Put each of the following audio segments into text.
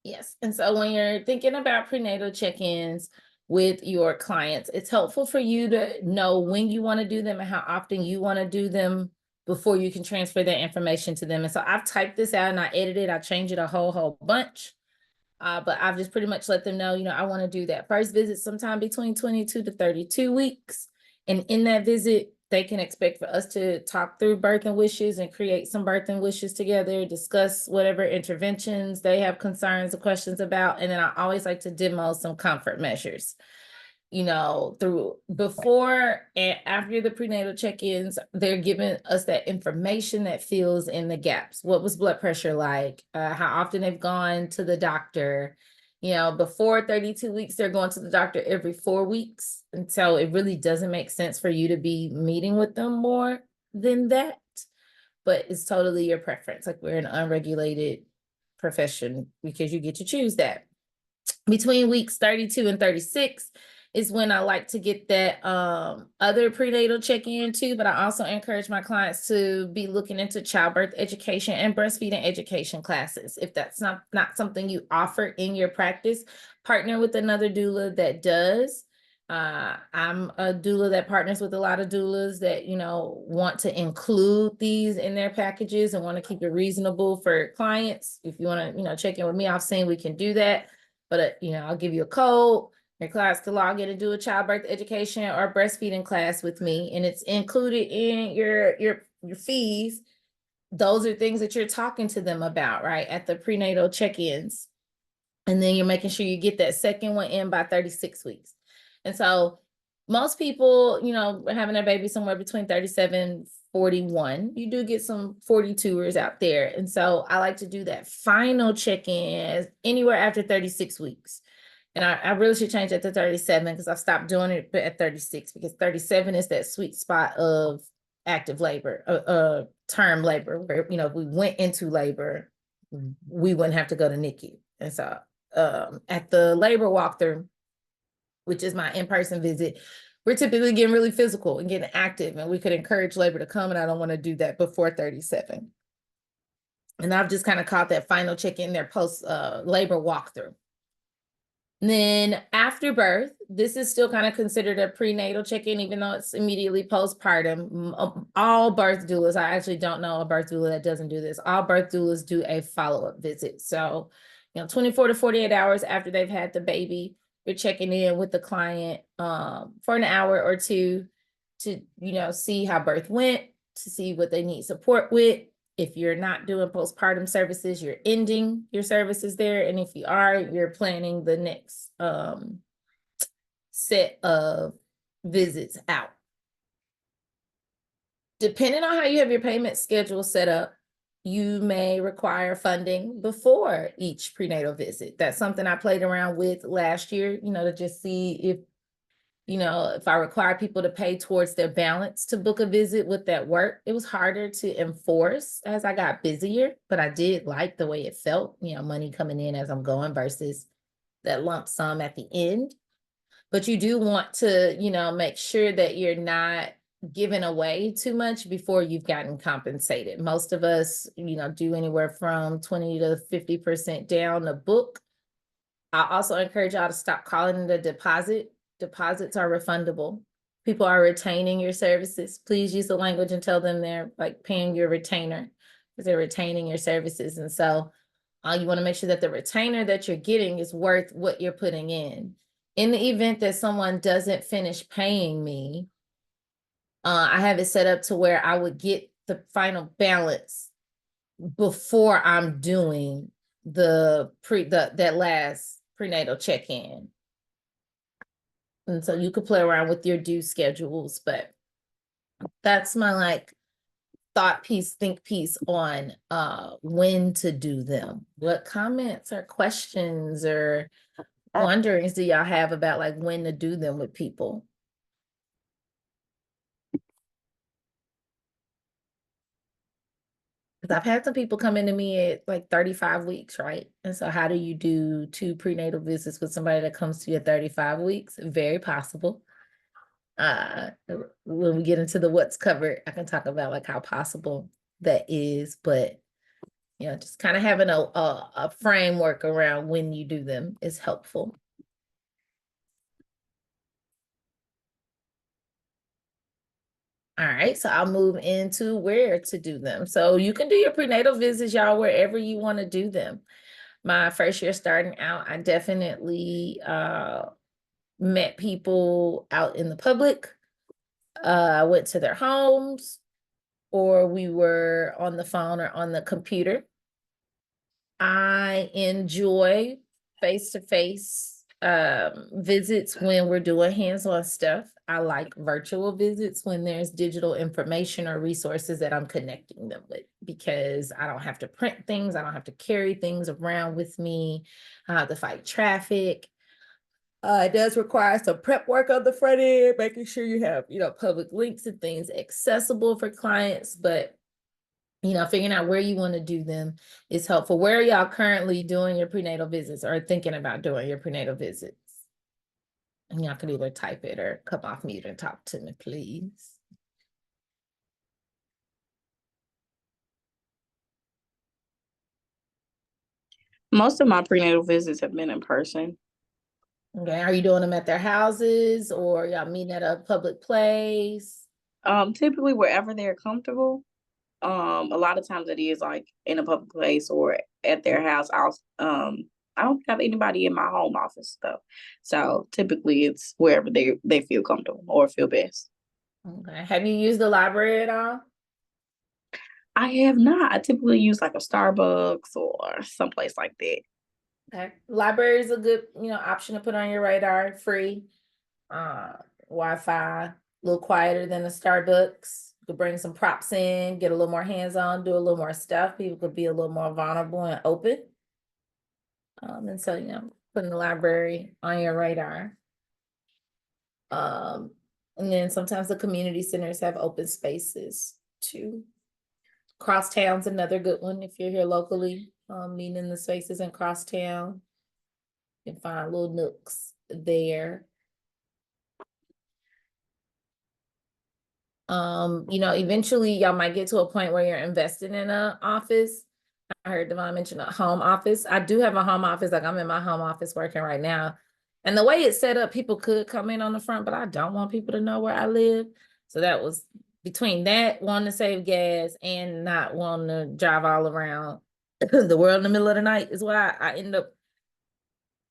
Yes. And so when you're thinking about prenatal check-ins with your clients, it's helpful for you to know when you want to do them and how often you want to do them before you can transfer that information to them. And so I've typed this out and I edited, I changed it a whole bunch. But I've just pretty much let them know, I want to do that first visit sometime between 22 to 32 weeks. And in that visit, they can expect for us to talk through birth and wishes and create some birth and wishes together, discuss whatever interventions they have concerns or questions about. And then I always like to demo some comfort measures. Through before and after the prenatal check-ins, they're giving us that information that fills in the gaps. What was blood pressure like? How often they've gone to the doctor? Before 32 weeks, they're going to the doctor every 4 weeks. And so it really doesn't make sense for you to be meeting with them more than that. But it's totally your preference. Like, we're an unregulated profession because you get to choose that. Between weeks 32 and 36 is when I like to get that other prenatal check-in too, but I also encourage my clients to be looking into childbirth education and breastfeeding education classes. If that's not something you offer in your practice, partner with another doula that does. I'm a doula that partners with a lot of doulas that, want to include these in their packages and want to keep it reasonable for clients. If you want to, check in with me, I've seen we can do that. But, I'll give you a code. Your class can log in and do a childbirth education or breastfeeding class with me. And it's included in your fees. Those are things that you're talking to them about, right? At the prenatal check-ins. And then you're making sure you get that second one in by 36 weeks. And so most people, are having their baby somewhere between 37, 41. You do get some 42ers out there. And so I like to do that final check-in anywhere after 36 weeks. And I really should change that to 37 because I've stopped doing it at 36 because 37 is that sweet spot of active labor, term labor, where, if we went into labor, we wouldn't have to go to NICU. And so at the labor walkthrough, which is my in-person visit, we're typically getting really physical and getting active, and we could encourage labor to come, and I don't want to do that before 37. And I've just kind of caught that final check-in there post labor walkthrough. And then after birth, this is still kind of considered a prenatal check-in, even though it's immediately postpartum. All birth doulas, I actually don't know a birth doula that doesn't do this. All birth doulas do a follow-up visit. So, 24 to 48 hours after they've had the baby, you're checking in with the client for an hour or two to, see how birth went, to see what they need support with. If you're not doing postpartum services, you're ending your services there. And if you are, you're planning the next set of visits out. Depending on how you have your payment schedule set up, you may require funding before each prenatal visit. That's something I played around with last year, to just see if I require people to pay towards their balance to book a visit, would that work? It was harder to enforce as I got busier, but I did like the way it felt, money coming in as I'm going versus that lump sum at the end. But you do want to, make sure that you're not giving away too much before you've gotten compensated. Most of us, do anywhere from 20 to 50% down the book. I also encourage y'all to stop calling it a deposit. Deposits are refundable. People are retaining your services. Please use the language and tell them they're like paying your retainer because they're retaining your services. And so you want to make sure that the retainer that you're getting is worth what you're putting in. In the event that someone doesn't finish paying me, I have it set up to where I would get the final balance before I'm doing that last prenatal check-in. And so you could play around with your due schedules, but that's my think piece on when to do them. What comments or questions or wonderings do y'all have about when to do them with people? Because I've had some people come into me at 35 weeks, right? And so how do you do 2 prenatal visits with somebody that comes to you at 35 weeks? Very possible. When we get into the what's covered, I can talk about how possible that is, but just kind of having a framework around when you do them is helpful. All right, so I'll move into where to do them. So you can do your prenatal visits, y'all, wherever you want to do them. My first year starting out, I definitely met people out in the public. I went to their homes, or we were on the phone or on the computer. I enjoy face-to-face visits when we're doing hands-on stuff. I like virtual visits when there's digital information or resources that I'm connecting them with, because I don't have to print things. I don't have to carry things around with me. I have to fight traffic. It does require some prep work on the front end, making sure you have, public links and things accessible for clients, but figuring out where you want to do them is helpful. Where are y'all currently doing your prenatal visits or thinking about doing your prenatal visits? And y'all can either type it or come off mute and talk to me, please. Most of my prenatal visits have been in person. Okay, are you doing them at their houses or y'all meeting at a public place? Typically wherever they're comfortable. A lot of times it is like in a public place or at their house. I don't have anybody in my home office though. So typically it's wherever they feel comfortable or feel best. Okay. Have you used the library at all? I have not. I typically use like a Starbucks or someplace like that. Okay. Library is a good, option to put on your radar. Free, uh, Wi-Fi, a little quieter than a Starbucks. You could bring some props in, get a little more hands-on, do a little more stuff. People could be a little more vulnerable and open. And so, putting the library on your radar. And then sometimes the community centers have open spaces too. Crosstown's another good one if you're here locally, meeting in the spaces in Crosstown. You can find little nooks there. Eventually y'all might get to a point where you're investing in an office. I heard Devon mention a home office. I do have a home office. Like I'm in my home office working right now. And the way it's set up, people could come in on the front, but I don't want people to know where I live. So that was between that, wanting to save gas and not wanting to drive all around the world in the middle of the night is why I end up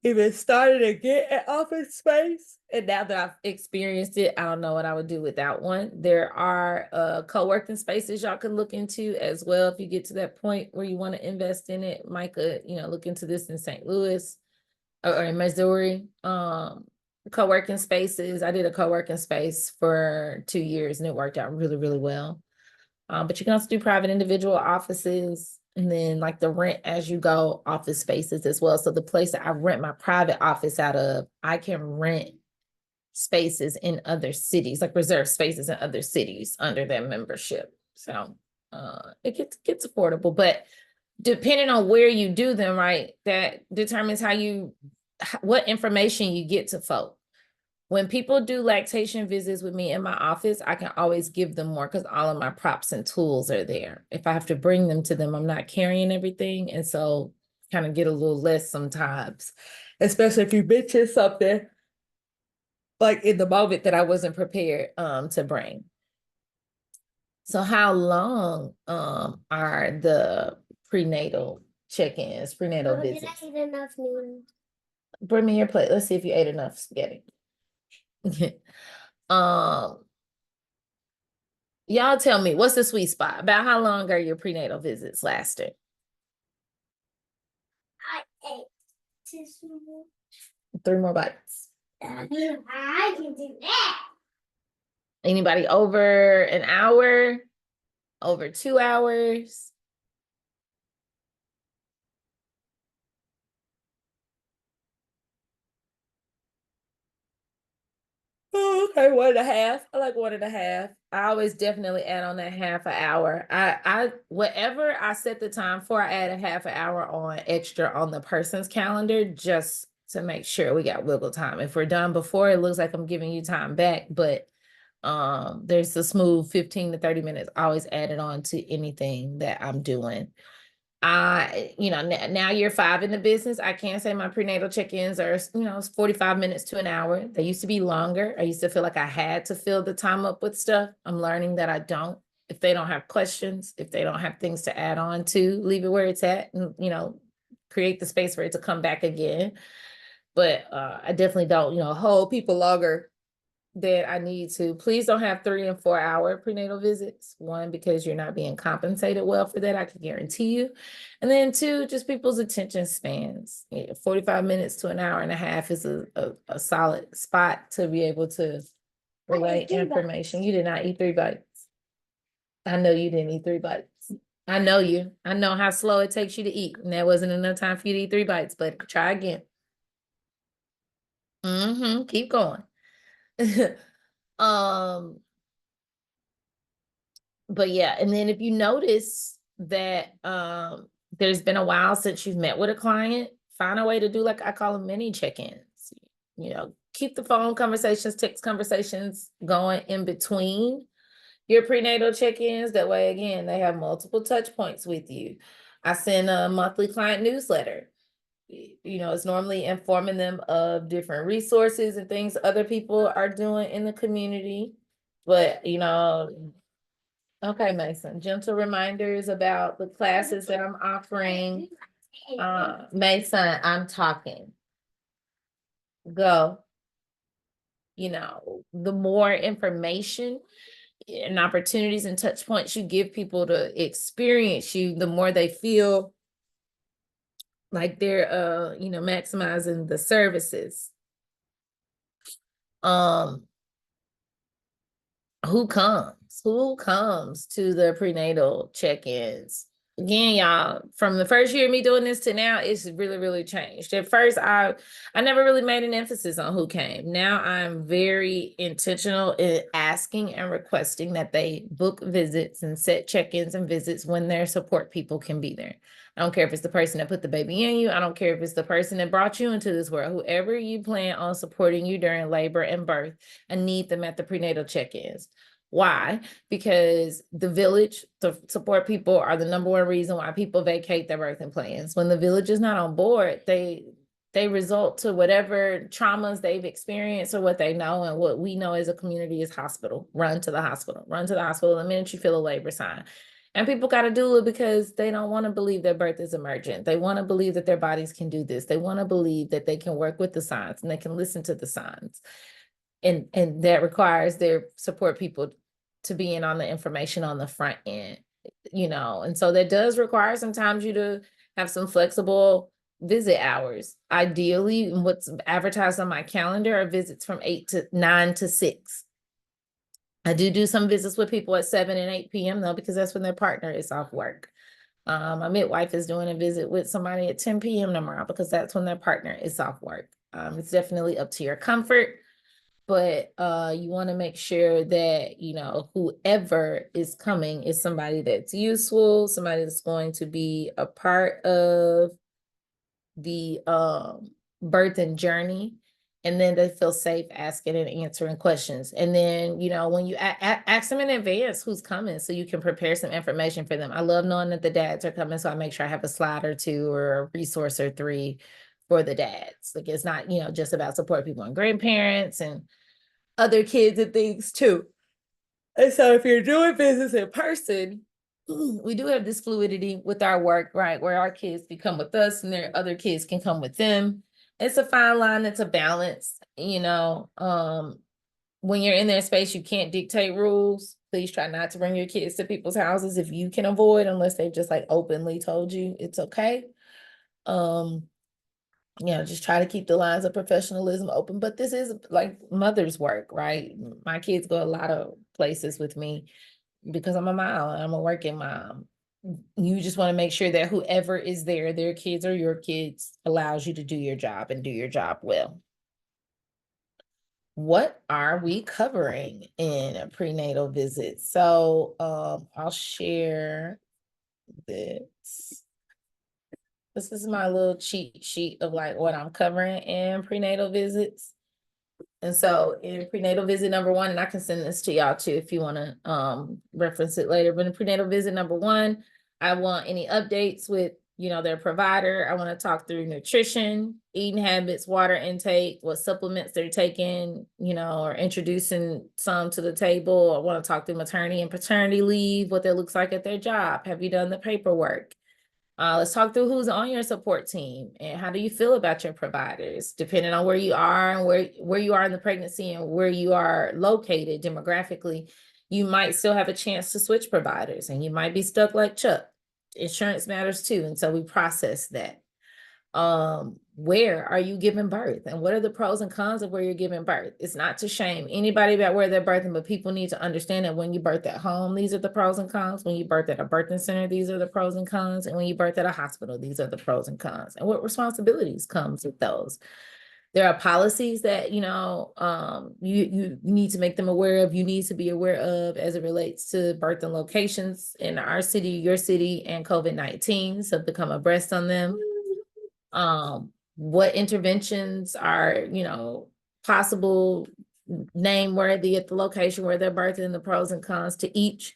even started to get an office space. And now that I've experienced it, I don't know what I would do without one. There are co-working spaces y'all can look into as well if you get to that point where you want to invest in it. Micah, look into this in St. Louis or in Missouri. Co-working spaces. I did a co-working space for 2 years and it worked out really, really well. But you can also do private individual offices. And then like the rent as you go office spaces as well. So the place that I rent my private office out of, I can rent spaces in other cities, like reserve spaces in other cities under their membership. So it gets affordable, but depending on where you do them, right, that determines what information you get to folk. When people do lactation visits with me in my office, I can always give them more because all of my props and tools are there. If I have to bring them to them, I'm not carrying everything. And so kind of get a little less sometimes, especially if you mention something like in the moment that I wasn't prepared to bring. So how long are the prenatal check-ins, prenatal visits? Did I eat enough noodles? Bring me your plate. Let's see if you ate enough spaghetti. Y'all tell me, what's the sweet spot? About how long are your prenatal visits lasting? I ate 3 more bites. I can do that. Anybody over an hour? Over 2 hours? Oh, okay, 1.5. I like 1.5. I always definitely add on that half an hour. I whatever I set the time for, I add a half an hour on extra on the person's calendar just to make sure we got wiggle time. If we're done before, it looks like I'm giving you time back, but there's a smooth 15 to 30 minutes always added on to anything that I'm doing. Now you're 5 in the business. I can't say my prenatal check-ins are, 45 minutes to an hour. They used to be longer. I used to feel like I had to fill the time up with stuff. I'm learning that I don't. If they don't have questions, if they don't have things to add on to, leave it where it's at and, create the space for it to come back again. But I definitely don't, hold people longer that I need to. Please don't have 3 and 4 hour prenatal visits. One, because you're not being compensated well for that, I can guarantee you. And then two, just people's attention spans. 45 minutes to an hour and a half is a solid spot to be able to relay information. You did not eat 3 bites. I know you didn't eat 3 bites. I know you. I know how slow it takes you to eat. And that wasn't enough time for you to eat 3 bites, but try again. Keep going. um but yeah, and then if you notice that there's been a while since you've met with a client, find a way to do, like I call them, mini check-ins. Keep the phone conversations, text conversations going in between your prenatal check-ins. That way, again, they have multiple touch points with you. I send a monthly client newsletter. It's normally informing them of different resources and things other people are doing in the community. But, okay, Mason, gentle reminders about the classes that I'm offering. Mason, I'm talking. Go. The more information and opportunities and touch points you give people to experience you, the more they feel like they're maximizing the services. Who comes to the prenatal check-ins? Again, y'all, from the first year of me doing this to now, it's really, really changed. At first, I never really made an emphasis on who came. Now I'm very intentional in asking and requesting that they book visits and set check-ins and visits when their support people can be there. I don't care if it's the person that put the baby in you. I don't care if it's the person that brought you into this world. Whoever you plan on supporting you during labor and birth, I need them at the prenatal check-ins. Why? Because the village, the support people, are the number one reason why people vacate their birthing plans. When the village is not on board, they result to whatever traumas they've experienced or what they know. And what we know as a community is hospital. Run to the hospital. Run to the hospital the minute you feel a labor sign. And people got to do it because they don't want to believe their birth is emergent. They want to believe that their bodies can do this. They want to believe that they can work with the signs and they can listen to the signs. And that requires their support people to be in on the information on the front end, and so that does require sometimes you to have some flexible visit hours. Ideally, what's advertised on my calendar are visits from 9 to 6. I do some visits with people at 7 and 8 p.m. though, because that's when their partner is off work. My midwife is doing a visit with somebody at 10 p.m. tomorrow because that's when their partner is off work. It's definitely up to your comfort. But you want to make sure that, whoever is coming is somebody that's useful, somebody that's going to be a part of the birth and journey. And then they feel safe asking and answering questions. And then, when you ask them in advance who's coming so you can prepare some information for them. I love knowing that the dads are coming, so I make sure I have a slide or 2 or a resource or 3 for the dads. Like, it's not, just about support people and grandparents and other kids and things too. And so if you're doing business in person, we do have this fluidity with our work, right? Where our kids can come with us and their other kids can come with them. It's a fine line. It's a balance, when you're in their space, you can't dictate rules. Please try not to bring your kids to people's houses if you can avoid, unless they've just like openly told you it's okay. Just try to keep the lines of professionalism open. But this is like mother's work, right? My kids go a lot of places with me because I'm a mom. I'm a working mom. You just want to make sure that whoever is there, their kids or your kids, allows you to do your job and do your job well. What are we covering in a prenatal visit? So I'll share this. This is my little cheat sheet of like what I'm covering in prenatal visits. And so in prenatal visit number 1, and I can send this to y'all too if you want to reference it later, but in prenatal visit number 1, I want any updates with, their provider. I want to talk through nutrition, eating habits, water intake, what supplements they're taking, or introducing some to the table. I want to talk through maternity and paternity leave, what that looks like at their job. Have you done the paperwork? Let's talk through who's on your support team and how do you feel about your providers, depending on where you are and where you are in the pregnancy and where you are located demographically. You might still have a chance to switch providers and you might be stuck like Chuck. Insurance matters too. And so we process that. Where are you giving birth and what are the pros and cons of where you're giving birth? It's not to shame anybody about where they're birthing, but people need to understand that when you birth at home, these are the pros and cons. When you birth at a birthing center, these are the pros and cons. And when you birth at a hospital, these are the pros and cons. And what responsibilities comes with those? There are policies that, you need to make them aware of, you need to be aware of as it relates to birthing locations in our city, your city, and COVID-19. So become abreast on them. What interventions are, possible, name worthy at the location where they're birthing, the pros and cons to each.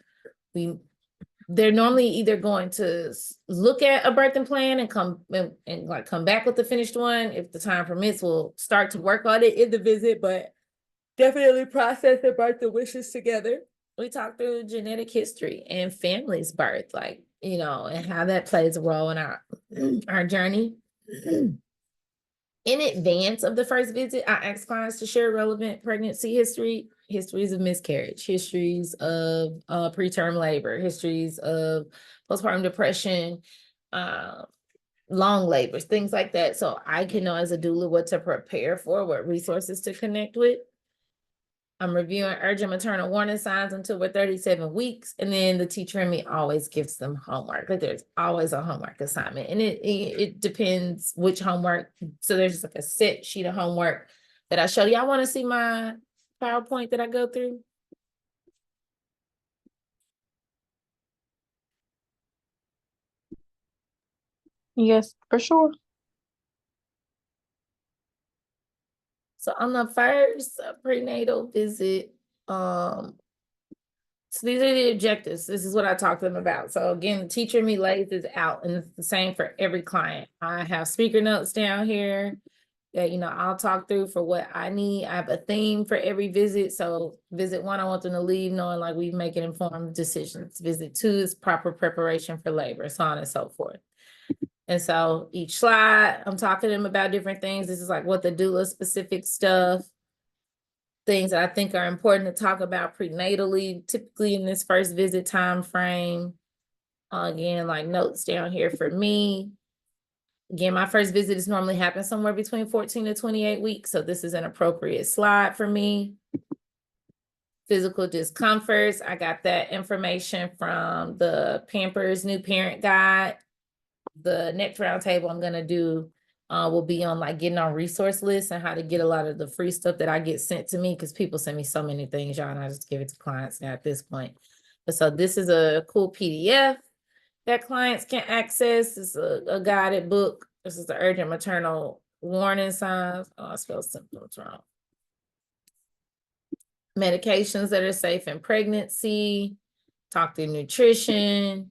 They're normally either going to look at a birthing plan and come back with the finished one. If the time permits, we'll start to work on it in the visit, but definitely process the birthing wishes together. We talk through genetic history and family's birth, and how that plays a role in our journey. In advance of the first visit, I ask clients to share relevant pregnancy history, histories of miscarriage, histories of preterm labor, histories of postpartum depression, long labors, things like that. So I can know as a doula what to prepare for, what resources to connect with. I'm reviewing urgent maternal warning signs until we're 37 weeks. And then the teacher in me always gives them homework. Like there's always a homework assignment. And it depends which homework. So there's just like a set sheet of homework that I show you. Y'all want to see my PowerPoint that I go through? Yes, for sure. So on the first prenatal visit, so these are the objectives. This is what I talked to them about. So again, the teacher in me lays this out, and it's the same for every client. I have speaker notes down here that, I'll talk through for what I need. I have a theme for every visit. So visit 1, I want them to leave knowing like we making informed decisions. Visit 2 is proper preparation for labor, so on and so forth. And so each slide, I'm talking to them about different things. This is like what the doula specific stuff, things that I think are important to talk about prenatally, typically in this first visit time frame. Again, like notes down here for me. Again, my first visit is normally happens somewhere between 14 to 28 weeks. So this is an appropriate slide for me. Physical discomforts. I got that information from the Pampers New Parent Guide. The next roundtable I'm going to do will be on like getting on resource lists and how to get a lot of the free stuff that I get sent to me, because people send me so many things, y'all, and I just give it to clients now at this point. But so this is a cool PDF that clients can access. It's a guided book. This is the urgent maternal warning signs. Oh, I spelled symptoms wrong. Medications that are safe in pregnancy. Talk through nutrition,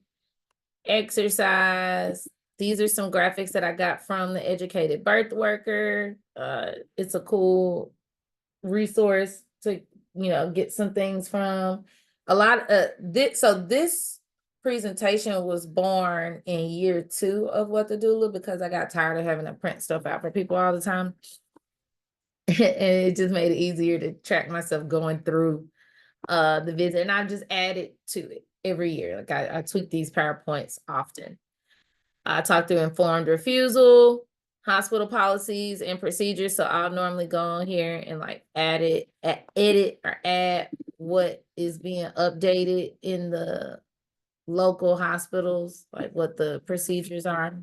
exercise. These are some graphics that I got from the Educated Birth Worker. It's a cool resource to, get some things from. A lot of this. So this presentation was born in year 2 of What the Doula, because I got tired of having to print stuff out for people all the time. And it just made it easier to track myself going through the visit. And I've just added to it every year. Like I tweak these PowerPoints often. I talk through informed refusal, hospital policies and procedures. So I'll normally go on here and like edit or add what is being updated in the local hospitals, like what the procedures are.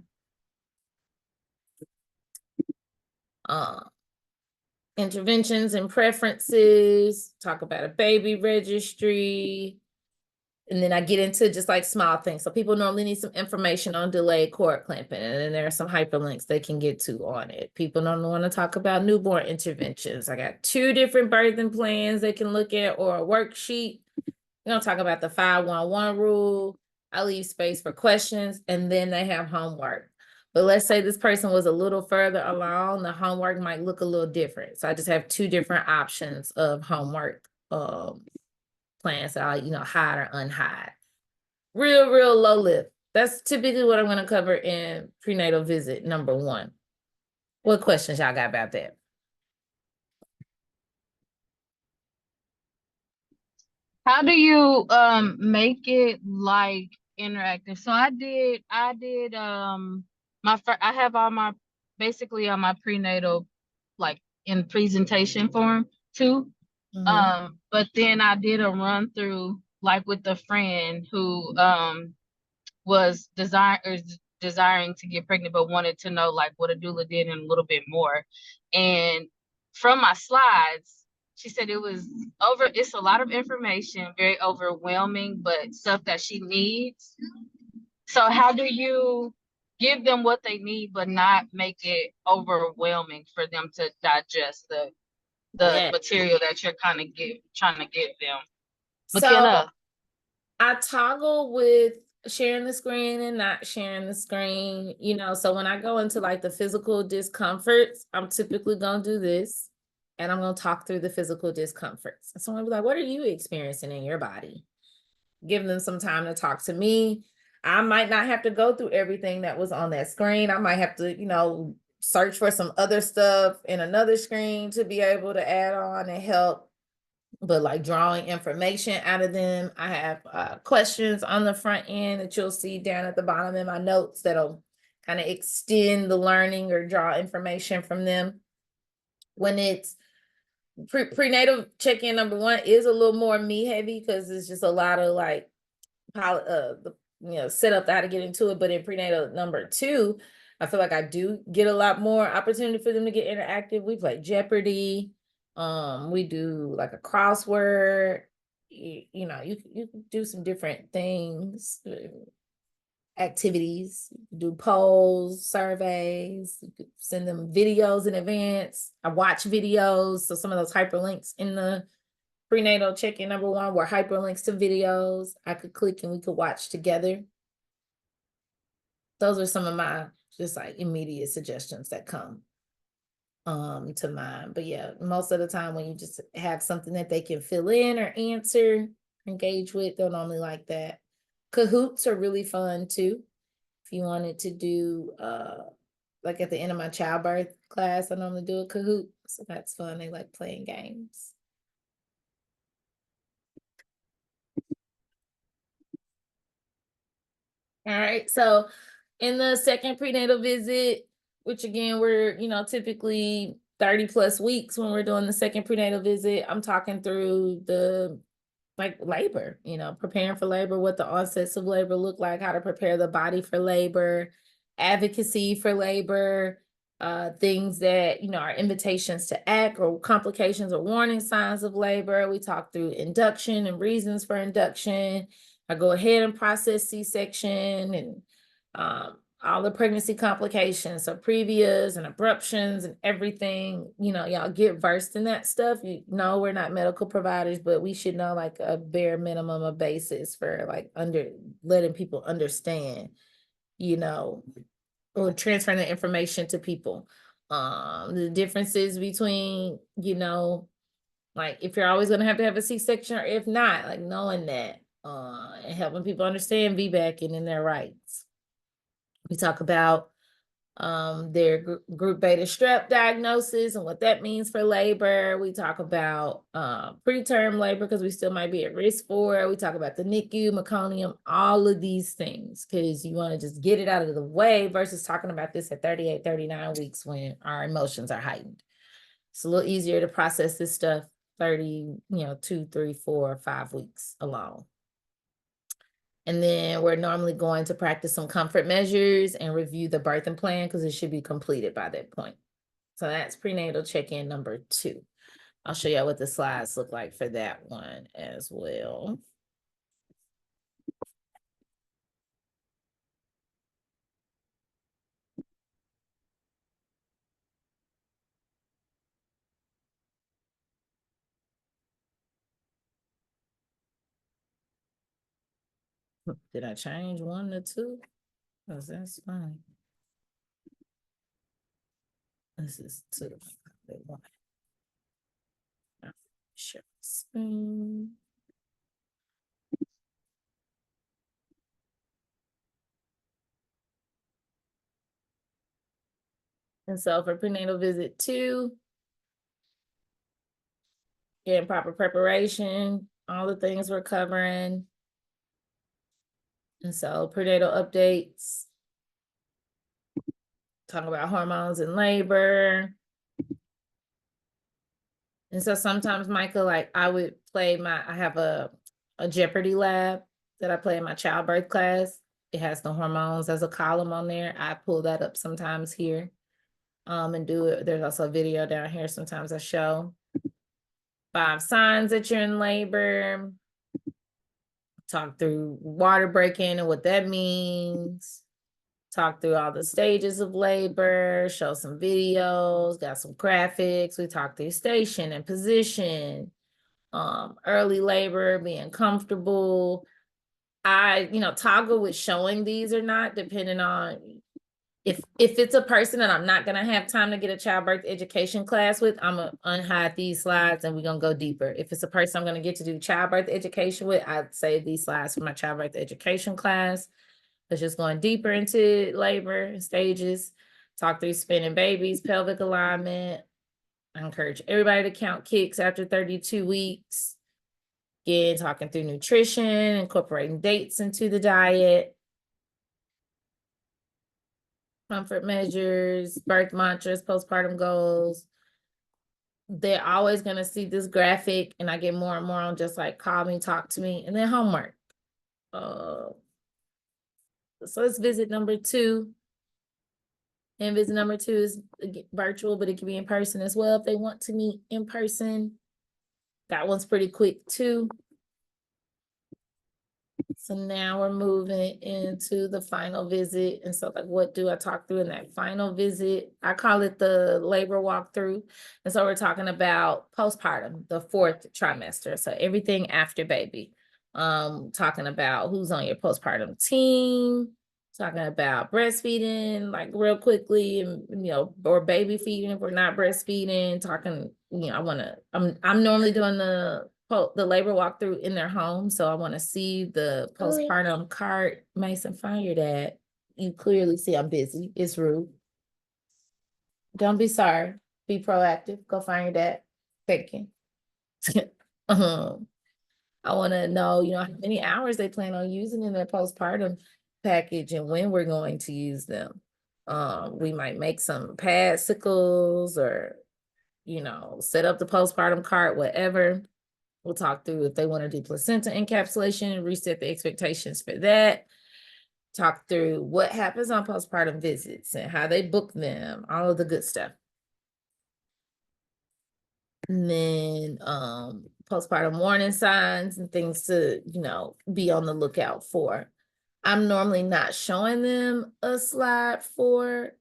Interventions and preferences, talk about a baby registry. And then I get into just like small things. So people normally need some information on delayed cord clamping, and then there are some hyperlinks they can get to on it. People normally want to talk about newborn interventions. I got 2 different birthing plans they can look at, or a worksheet. We're gonna talk about the 511 rule, I leave space for questions, and then they have homework. But let's say this person was a little further along, the homework might look a little different. So I just have two different options of homework plans. So I, hide or unhide. Real low lift. That's typically what I'm going to cover in prenatal visit number 1. What questions y'all got about that? How do you make it like interactive? So I did I have all my basically on my prenatal like in presentation form too. Mhm. But then I did a run through like with a friend who was desiring to get pregnant but wanted to know like what a doula did and a little bit more. And from my slides, she said it's a lot of information, very overwhelming, but stuff that she needs. So how do you give them what they need but not make it overwhelming for them to digest the Yeah. material that you're kind of trying to give them? So McKenna. I toggle with sharing the screen and not sharing the screen, so when I go into like the physical discomforts, I'm typically going to do this and I'm going to talk through the physical discomforts. And someone will be like, what are you experiencing in your body? Give them some time to talk to me. I might not have to go through everything that was on that screen. I might have to, search for some other stuff in another screen to be able to add on and help. But like drawing information out of them, I have questions on the front end that you'll see down at the bottom in my notes that'll kind of extend the learning or draw information from them. When it's prenatal check-in number 1 is a little more me heavy because it's just a lot of like set up how to get into it. But in prenatal number 2, I feel like I do get a lot more opportunity for them to get interactive. We play Jeopardy. We do like a crossword. You can do some different things, activities, do polls, surveys, you could send them videos in advance. I watch videos. So some of those hyperlinks in the prenatal check-in number 1 were hyperlinks to videos I could click and we could watch together. Those are some of my just like immediate suggestions that come to mind. But yeah, most of the time when you just have something that they can fill in or answer, engage with, they'll normally like that. Cahoots are really fun too. If you wanted to do like at the end of my childbirth class, I normally do a Kahoot. So that's fun. They like playing games. All right. So in the second prenatal visit, which again, we're, typically 30 plus weeks when we're doing the second prenatal visit, I'm talking through the like labor, preparing for labor, what the onsets of labor look like, how to prepare the body for labor, advocacy for labor, things that, are invitations to act or complications or warning signs of labor. We talk through induction and reasons for induction. I go ahead and process C-section and all the pregnancy complications, so previas and abruptions and everything. Y'all get versed in that stuff. We're not medical providers, but we should know like a bare minimum, a basis for like letting people understand, or transferring the information to people. The differences between, like if you're always going to have a C-section or if not, like knowing that, and helping people understand VBAC and in their rights. We talk about their group beta strep diagnosis and what that means for labor. We talk about preterm labor because we still might be at risk for it. We talk about the NICU, meconium, all of these things because you want to just get it out of the way versus talking about this at 38, 39 weeks when our emotions are heightened. It's a little easier to process this stuff 30, 2, 3, 4, 5 weeks along. And then we're normally going to practice some comfort measures and review the birthing plan because it should be completed by that point. So that's prenatal check-in number 2. I'll show you what the slides look like for that one as well. Did I change 1 to 2? Cause that's fine. This is 2. Share screen. And so for prenatal visit 2, getting proper preparation, all the things we're covering. And so prenatal updates, talk about hormones in labor. And so sometimes, Michael, like I would play I have a Jeopardy lab that I play in my childbirth class. It has the hormones as a column on there. I pull that up sometimes here and do it. There's also a video down here. Sometimes I show 5 signs that you're in labor. Talk through water breaking and what that means. Talk through all the stages of labor, show some videos, got some graphics. We talk through station and position, early labor, being comfortable. I, toggle with showing these or not, depending on if it's a person that I'm not gonna have time to get a childbirth education class with, I'm gonna unhide these slides and we're gonna go deeper. If it's a person I'm gonna get to do childbirth education with, I'd save these slides for my childbirth education class. It's just going deeper into labor and stages, talk through spinning babies, pelvic alignment. I encourage everybody to count kicks after 32 weeks. Again, talking through nutrition, incorporating dates into the diet, comfort measures, birth mantras, postpartum goals. They're always going to see this graphic, and I get more and more on just like call me, talk to me, and then homework. So let's visit number 2. And visit number 2 is virtual, but it can be in person as well if they want to meet in person. That one's pretty quick too. So now we're moving into the final visit. And so like, what do I talk through in that final visit? I call it the labor walkthrough. And so we're talking about postpartum, the 4th trimester. So everything after baby. Talking about who's on your postpartum team, talking about breastfeeding, like real quickly, and or baby feeding if we're not breastfeeding, talking, I'm normally doing the labor walkthrough in their home. So I want to see the postpartum cart. Mason, find your dad. You clearly see I'm busy. It's rude. Don't be sorry. Be proactive. Go find your dad. Thank you. I want to know, how many hours they plan on using in their postpartum package and when we're going to use them. We might make some padsicles or, set up the postpartum cart, whatever. We'll talk through if they want to do placenta encapsulation and reset the expectations for that. Talk through what happens on postpartum visits and how they book them, all of the good stuff. And then postpartum warning signs and things to, be on the lookout for. I'm normally not showing them a slide for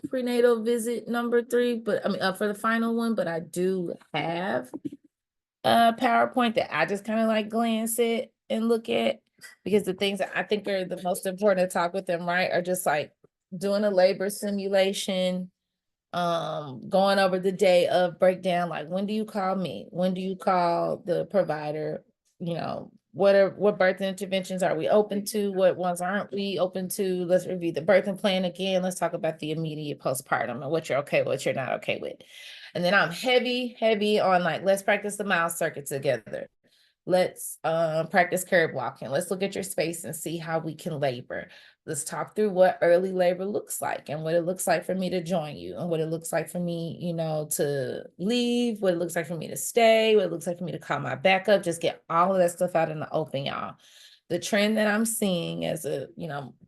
prenatal visit number 3, but for the final one, but I do have a PowerPoint that I just kind of like glance at and look at, because the things that I think are the most important to talk with them, right, are just like doing a labor simulation, going over the day of breakdown, like when do you call me? When do you call the provider? What birth interventions are we open to? What ones aren't we open to? Let's review the birthing plan again. Let's talk about the immediate postpartum and what you're okay with, what you're not okay with. And then I'm heavy on like, let's practice the mile circuit together. Let's practice curb walking. Let's look at your space and see how we can labor. Let's talk through what early labor looks like and what it looks like for me to join you and what it looks like for me, to leave, what it looks like for me to stay, what it looks like for me to call my backup. Just get all of that stuff out in the open, y'all. The trend that I'm seeing as a,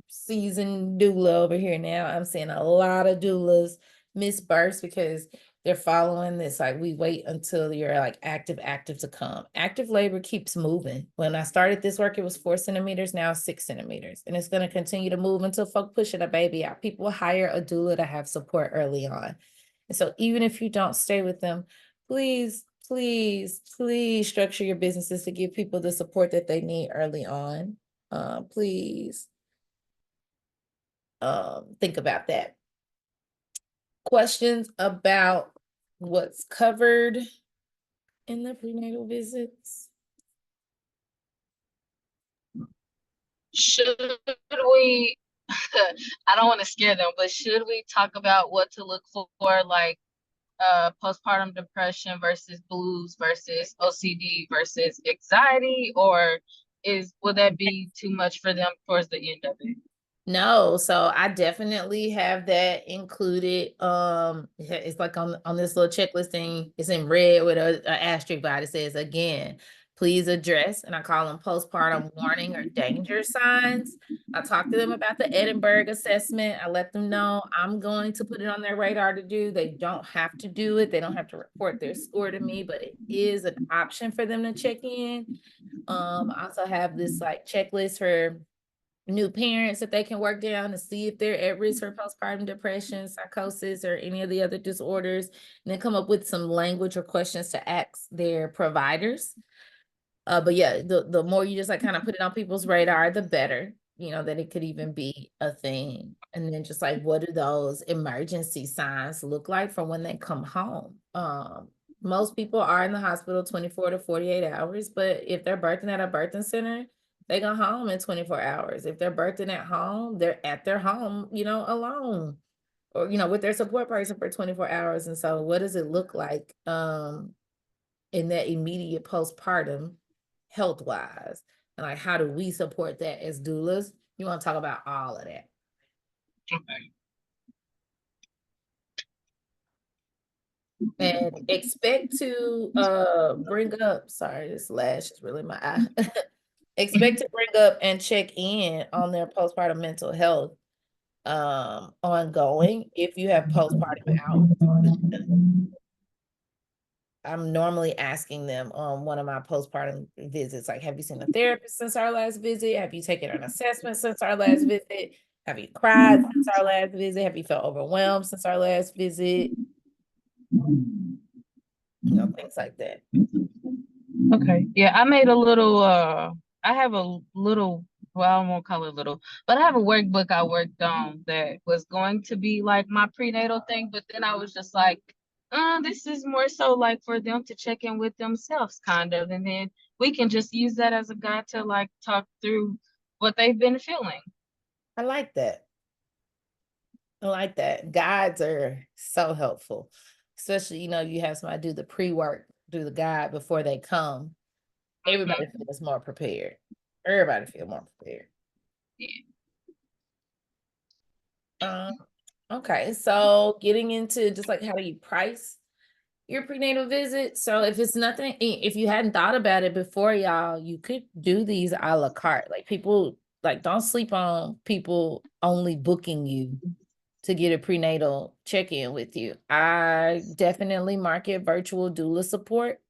seasoned doula over here now, I'm seeing a lot of doulas miss births because they're following this, like we wait until you're like active to come. Active labor keeps moving. When I started this work, it was 4 centimeters, now 6 centimeters. And it's going to continue to move until folk pushing a baby out. People hire a doula to have support early on. And so even if you don't stay with them, please please, please structure your businesses to give people the support that they need early on. Please think about that. Questions about what's covered in the prenatal visits? Should we, I don't want to scare them, but should we talk about what to look for, like postpartum depression versus blues versus OCD versus anxiety, or would that be too much for them towards the end of it? No, so I definitely have that included. It's like on this little checklist thing. It's in red with a asterisk by it. It says again, please address, and I call them postpartum warning or danger signs. I talk to them about the Edinburgh assessment. I let them know I'm going to put it on their radar to do. They don't have to do it. They don't have to report their score to me, but it is an option for them to check in. I also have this like checklist for new parents that they can work down to see if they're at risk for postpartum depression, psychosis, or any of the other disorders, and then come up with some language or questions to ask their providers. But yeah, the more you just like kind of put it on people's radar, the better, that it could even be a thing. And then just like, what do those emergency signs look like from when they come home? Most people are in the hospital 24 to 48 hours, but if they're birthing at a birthing center, they go home in 24 hours. If they're birthing at home, they're at their home, alone, or, with their support person for 24 hours. And so what does it look like in that immediate postpartum health wise? And like, how do we support that as doulas? You want to talk about all of that. Okay. And expect to bring up, sorry, this lash is really my eye. Expect to bring up and check in on their postpartum mental health ongoing if you have postpartum out. I'm normally asking them on one of my postpartum visits, like, have you seen a therapist since our last visit? Have you taken an assessment since our last visit? Have you cried since our last visit? Have you felt overwhelmed since our last visit? Things like that. Okay. Yeah, I made a little I have a little, well, I won't call it little, but I have a workbook I worked on that was going to be like my prenatal thing, but then I was just like, this is more so like for them to check in with themselves, kind of, and then we can just use that as a guide to like talk through what they've been feeling. I like that. I like that. Guides are so helpful, especially, you have somebody do the pre-work, do the guide before they come. Everybody feels more prepared. Everybody feel more prepared. Yeah. Okay, so getting into just like how do you price your prenatal visit? So if it's nothing, if you hadn't thought about it before, y'all, you could do these a la carte. Like people, like don't sleep on people only booking you to get a prenatal check-in with you. I definitely market virtual doula support,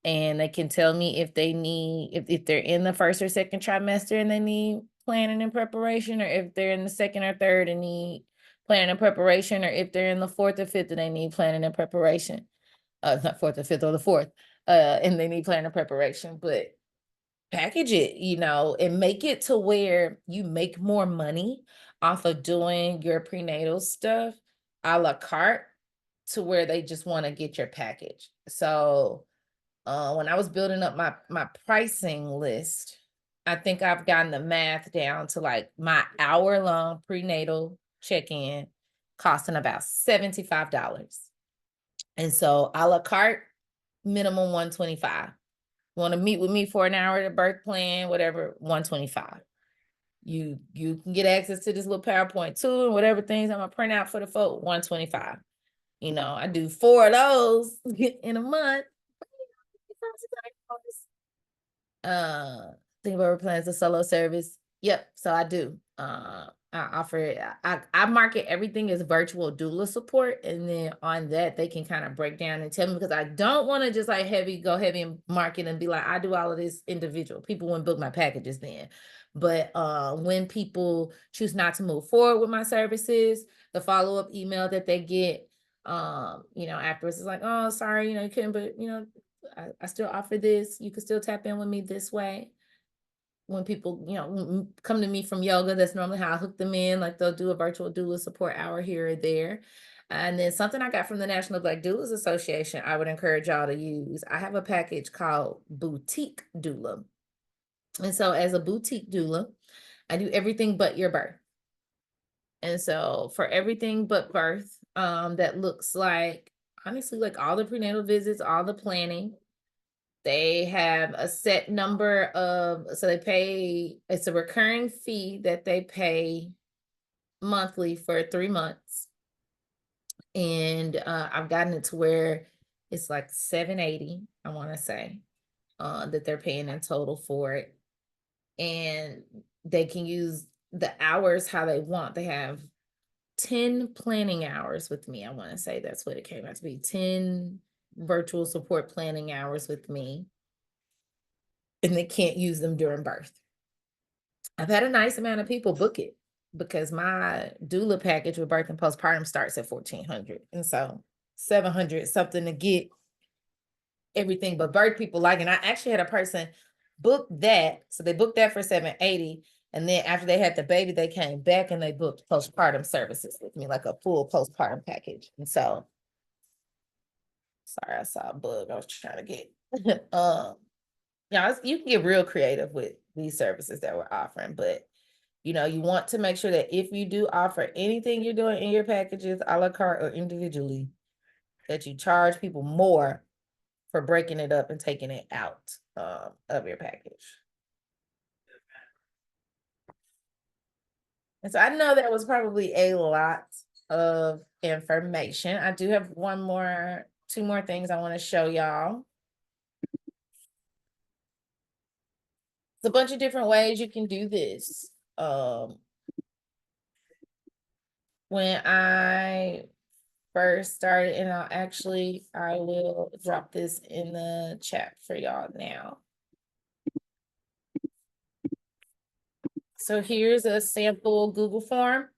and they can tell me if they need, if they're in the first or second trimester and they need planning and preparation, or if they're in the second or third and need planning and preparation, or if they're in the fourth or fifth and they need planning and preparation. Not fourth or fifth or the fourth, and they need planning and preparation, but package it, and make it to where you make more money off of doing your prenatal stuff a la carte to where they just want to get your package. So when I was building up my pricing list, I think I've gotten the math down to like my hour-long prenatal check-in costing about $75. And so a la carte, minimum $125. Want to meet with me for an hour to birth plan, whatever, $125. You can get access to this little PowerPoint too, and whatever things I'm gonna print out for the folk, $125. I do 4 of those in a month. Think about plans a solo service. Yep, so I do. I offer it. I market everything as virtual doula support, and then on that they can kind of break down and tell me, because I don't want to just like go heavy and market and be like, I do all of this individual. People wouldn't book my packages then. But when people choose not to move forward with my services, the follow-up email that they get afterwards is like, oh, sorry, you couldn't, but I still offer this. You can still tap in with me this way. When people, come to me from yoga, that's normally how I hook them in. Like they'll do a virtual doula support hour here or there. And then something I got from the National Black Doulas Association, I would encourage y'all to use. I have a package called Boutique Doula. And so as a boutique doula, I do everything but your birth. And so for everything but birth, that looks like, honestly, like all the prenatal visits, all the planning. They have a set number of, so they pay, it's a recurring fee that they pay monthly for 3 months. And I've gotten it to where it's like $780, I want to say, that they're paying in total for it. And they can use the hours how they want. They have 10 planning hours with me. I want to say that's what it came out to be, 10 virtual support planning hours with me. And they can't use them during birth. I've had a nice amount of people book it because my doula package with birth and postpartum starts at $1,400. And so 700 something to get everything but birth people like. And I actually had a person book that. So they booked that for $780. And then after they had the baby, they came back and they booked postpartum services with me, like a full postpartum package. And so, sorry, I saw a bug I was trying to get. You can get real creative with these services that we're offering, but you want to make sure that if you do offer anything you're doing in your packages, a la carte or individually, that you charge people more for breaking it up and taking it out of your package. And so I know that was probably a lot of information. I do have two more things I want to show y'all. It's a bunch of different ways you can do this. When I first started, and I will drop this in the chat for y'all now. So here's a sample Google form,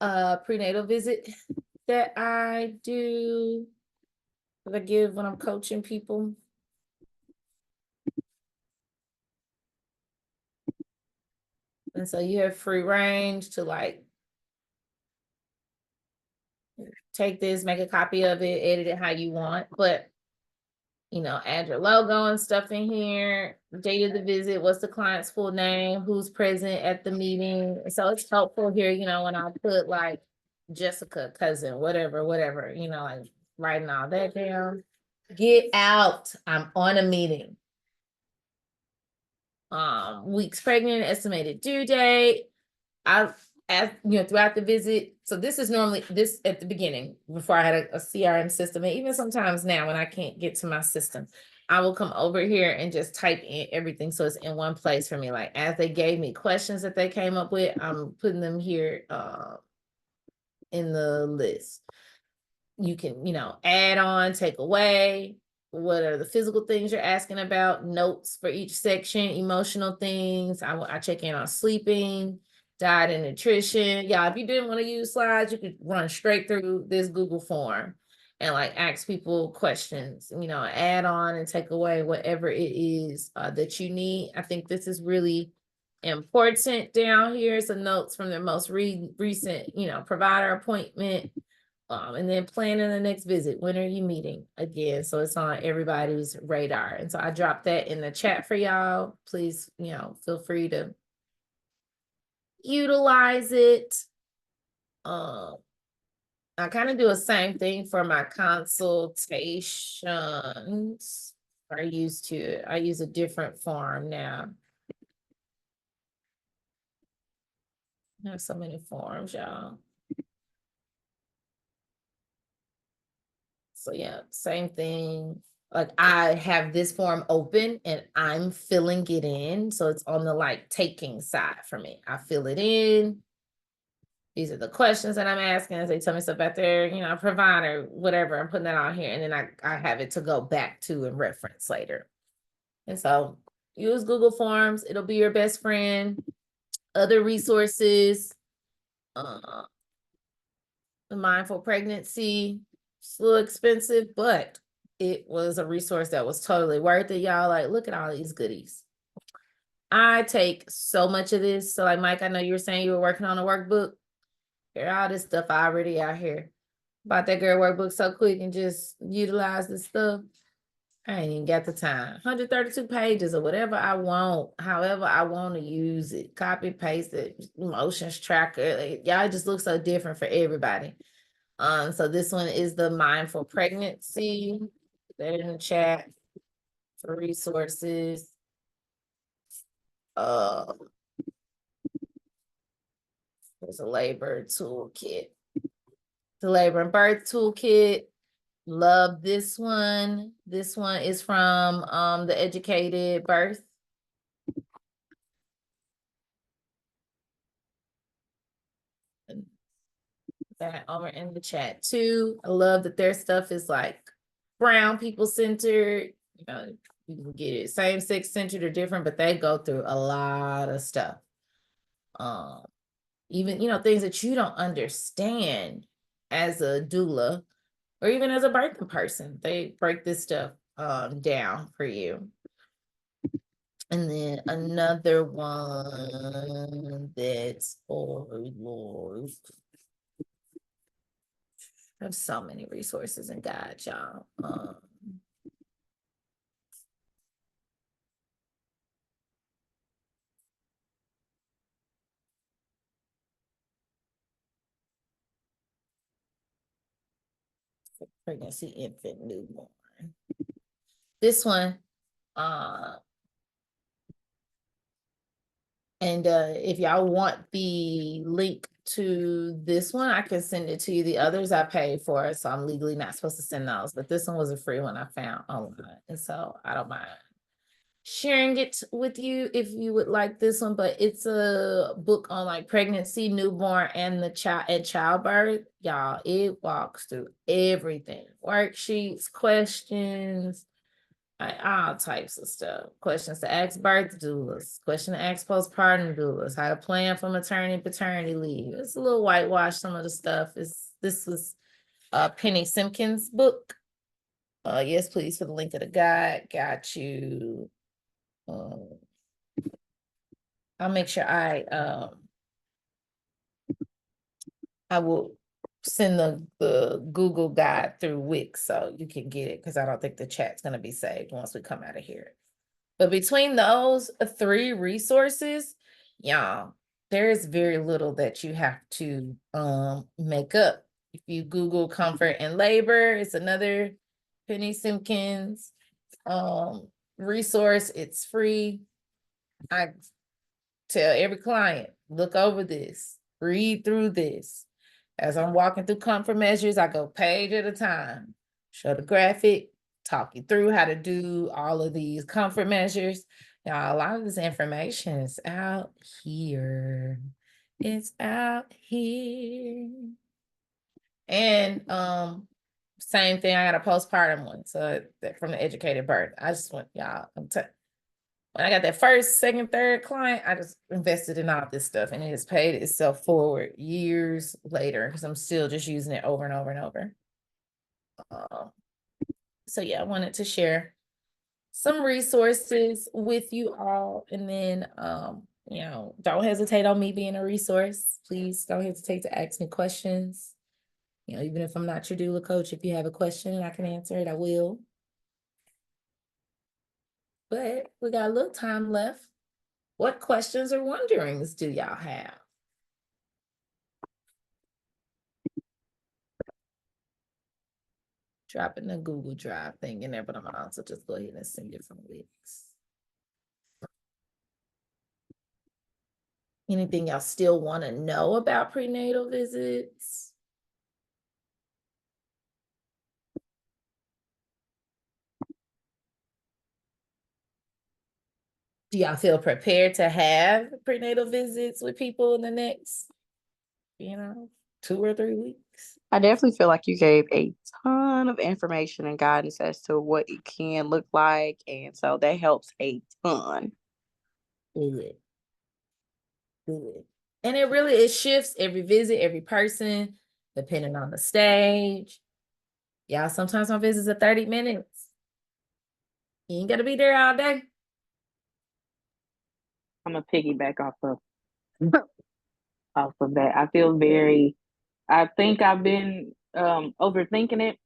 prenatal visit that I do, that I give when I'm coaching people. And so you have free range to like take this, make a copy of it, edit it how you want, but add your logo and stuff in here, date of the visit, what's the client's full name, who's present at the meeting. So it's helpful here, when I put like Jessica, cousin, whatever, like writing all that down. Get out, I'm on a meeting. Weeks pregnant, estimated due date. Throughout the visit. So this is normally this at the beginning before I had a CRM system. And even sometimes now when I can't get to my system, I will come over here and just type in everything. So it's in one place for me. Like as they gave me questions that they came up with, I'm putting them here in the list. You can, add on, take away. What are the physical things you're asking about? Notes for each section, emotional things. I check in on sleeping, diet and nutrition. Yeah, if you didn't want to use slides, you could run straight through this Google form and like ask people questions, add on and take away whatever it is that you need. I think this is really important down here. Some notes from their most recent, provider appointment. And then planning the next visit. When are you meeting again? So it's on everybody's radar. And so I dropped that in the chat for y'all. Please, feel free to utilize it. I kind of do the same thing for my consultations. I use a different form now. I have so many forms, y'all. So yeah, same thing. Like I have this form open and I'm filling it in. So it's on the like taking side for me. I fill it in. These are the questions that I'm asking as they tell me stuff about their, provider, whatever. I'm putting that on here. And then I have it to go back to and reference later. And so use Google Forms. It'll be your best friend. Other resources. The Mindful Pregnancy. It's a little expensive, but it was a resource that was totally worth it. Y'all, like, look at all these goodies. I take so much of this. So like, Mike, I know you were saying you were working on a workbook. Here, all this stuff already out here. Bought that girl workbook so quick and just utilize this stuff. I ain't even got the time. 132 pages or whatever I want, however I want to use it. Copy, paste it, emotions tracker. Like, y'all just look so different for everybody. So this one is the Mindful Pregnancy. Put that in the chat for resources. There's a labor toolkit. The labor and birth toolkit. Love this one. This one is from the Educated Birth. That over in the chat too. I love that their stuff is like brown people centered. You know, you can get it same sex centered or different, but they go through a lot of stuff. Even, you know, things that you don't understand as a doula or even as a birthing person. They break this stuff down for you. And then another one that's, oh Lord. I have so many resources and guides, y'all. Pregnancy, infant, newborn. This one, and if y'all want the link to this one, I can send it to you. The others I paid for, so I'm legally not supposed to send those, but this one was a free one I found online, and so I don't mind sharing it with you if you would like this one. But it's a book on like pregnancy, newborn, and the child and childbirth. Y'all, it walks through everything: worksheets, questions, all types of stuff. Questions to ask birth doulas, question to ask postpartum doulas, how to plan for maternity and paternity leave. It's a little whitewash, some of the stuff. This was Penny Simpkins' book. Yes, please, for the link of the guide. Got you. I'll make sure I will send the Google guide through Wix so you can get it, because I don't think the chat's going to be saved once we come out of here. But between those 3 resources, y'all, there is very little that you have to make up. If you Google comfort and labor, it's another Penny Simpkins resource. It's free. I tell every client, look over this, read through this. As I'm walking through comfort measures, I go page at a time, show the graphic, talk you through how to do all of these comfort measures. Now, a lot of this information is out here. It's out here. And same thing, I got a postpartum one. So from the Educated Birth. I just want y'all, when I got that first, second, third client, I just invested in all this stuff, and it has paid itself forward years later because I'm still just using it over and over and over. So yeah, I wanted to share some resources with you all, and then you know, don't hesitate on me being a resource. Please don't hesitate to ask me questions. You know, even if I'm not your doula coach, if you have a question and I can answer it, I will. But we got a little time left. What questions or wonderings do y'all have? Dropping the Google Drive thing in there, but I'm gonna also just go ahead and send it from Wix. Anything y'all still want to know about prenatal visits? Do y'all feel prepared to have prenatal visits with people in the next, 2 or 3 weeks? I definitely feel like you gave a ton of information and guidance as to what it can look like. And so that helps a ton. Good. Good. And it shifts every visit, every person, depending on the stage. Y'all, sometimes my visits are 30 minutes. You ain't gotta be there all day. I'm a piggyback off of off of that. I think I've been overthinking it,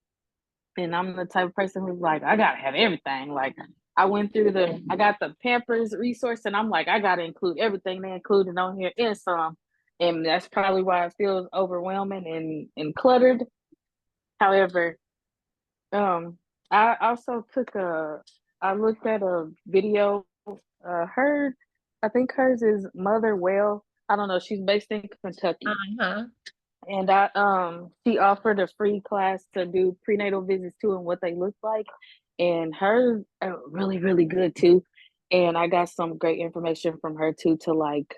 and I'm the type of person who's like, I gotta have everything. Like I got the Pampers resource, and I'm like, I gotta include everything they included on here and some. And that's probably why it feels overwhelming and cluttered. However, I also I looked at a video. I think hers is Mother Well. I don't know. She's based in Kentucky, Uh-huh. and she offered a free class to do prenatal visits too and what they look like, and hers are really really good too. And I got some great information from her too to like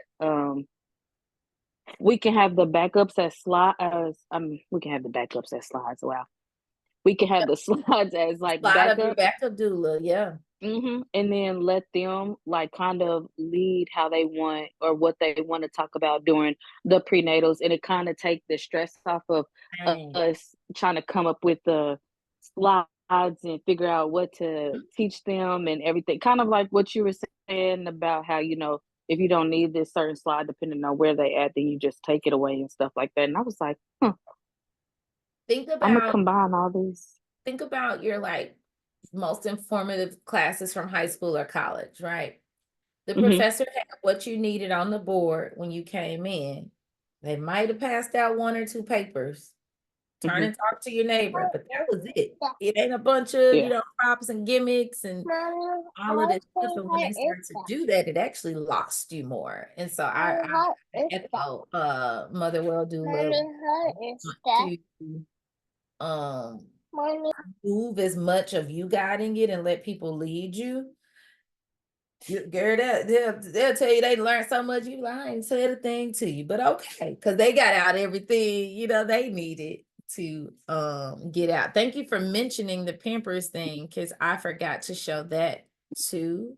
we can have the backups as we can have the backups as slides. Wow, we can have the slides as like Slide of your backup. backup doula, yeah. And then let them like kind of lead how they want or what they want to talk about during the prenatals, and it kind of take the stress off of Dang. us trying to come up with the slides and figure out what to teach them and everything. Kind of like what you were saying about how, you know, if you don't need this certain slide, depending on where they at, then you just take it away and stuff like that. And I was like, I'm gonna combine all these. Think about your like most informative classes from high school or college, right? The professor had what you needed on the board when you came in. They might have passed out 1 or 2 papers. Turn and talk to your neighbor, but that was it. It ain't a bunch of, you know, props and gimmicks and all of this stuff. And when they start to do that, it actually lost you more. And so I echo Mother Well Doula to move as much of you guiding it and let people lead you. Girl, they'll tell you they learned so much. You like, I ain't said a thing to you, but okay, because they got out everything, you know, they needed to get out. Thank you for mentioning the Pampers thing, because I forgot to show that too.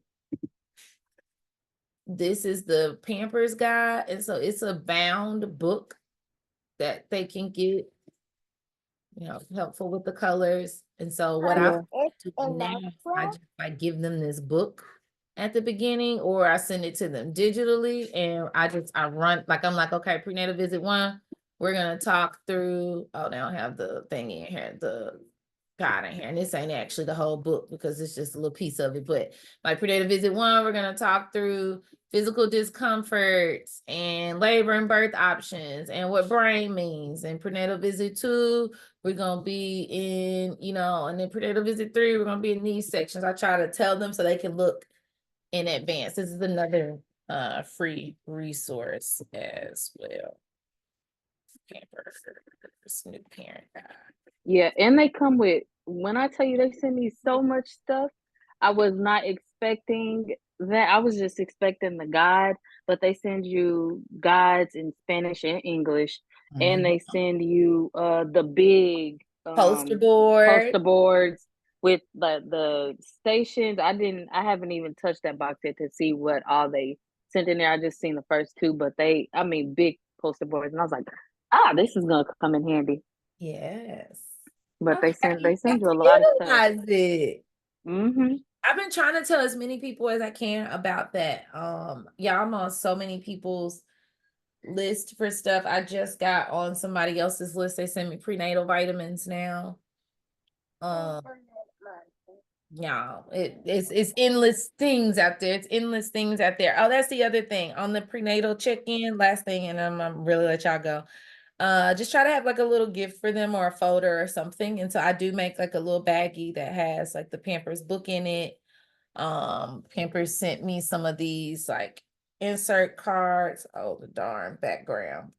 This is the Pampers guide, and so it's a bound book that they can get, you know, helpful with the colors. And so what I do now, I just like give them this book at the beginning, or I send it to them digitally, and I run like, I'm like, okay, prenatal visit 1, we're gonna talk through. Oh, they don't have the thing in here, the guide in here, and this ain't actually the whole book because it's just a little piece of it. But like prenatal visit 1, we're gonna talk through physical discomforts and labor and birth options and what brain means. And prenatal visit 2, we're gonna be in, you know, and then prenatal visit 3, we're gonna be in these sections. I try to tell them so they can look in advance. This is another free resource as well. Pampers, new parent guide. Yeah, and they come with, when I tell you they send me so much stuff, I was not expecting that. I was just expecting the guide, but they send you guides in Spanish and English, and they send you the big Poster poster board. boards with the stations. I haven't even touched that box yet to see what all they sent in there. I just seen the first 2, but big poster boards, and I was like, this is gonna come in handy. Yes. But Okay, they send you a to lot of stuff. utilize it. Mm-hmm. I've been trying to tell as many people as I can about that. Yeah, I'm on so many people's list for stuff. I just got on somebody else's list. They send me prenatal vitamins now. Yeah, it's endless things out there. It's endless things out there. Oh, that's the other thing on the prenatal check-in. Last thing, and I'm really let y'all go. Just try to have like a little gift for them or a folder or something. And so I do make like a little baggie that has like the Pampers book in it. Pampers sent me some of these like insert cards. Oh, the darn background.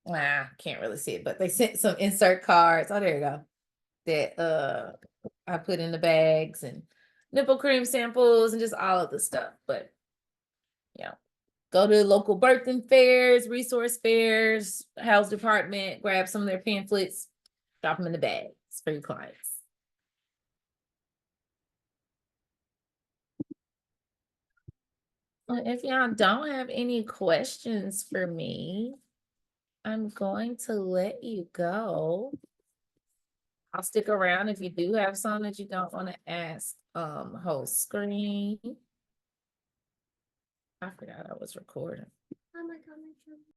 Can't really see it, but they sent some insert cards. Oh, there you go. That I put in the bags, and nipple cream samples and just all of the stuff. But yeah, go to local birthing fairs, resource fairs, health department, grab some of their pamphlets, drop them in the bags for your clients. Well, if y'all don't have any questions for me, I'm going to let you go. I'll stick around if you do have some that you don't want to ask, whole screen. I forgot I was recording.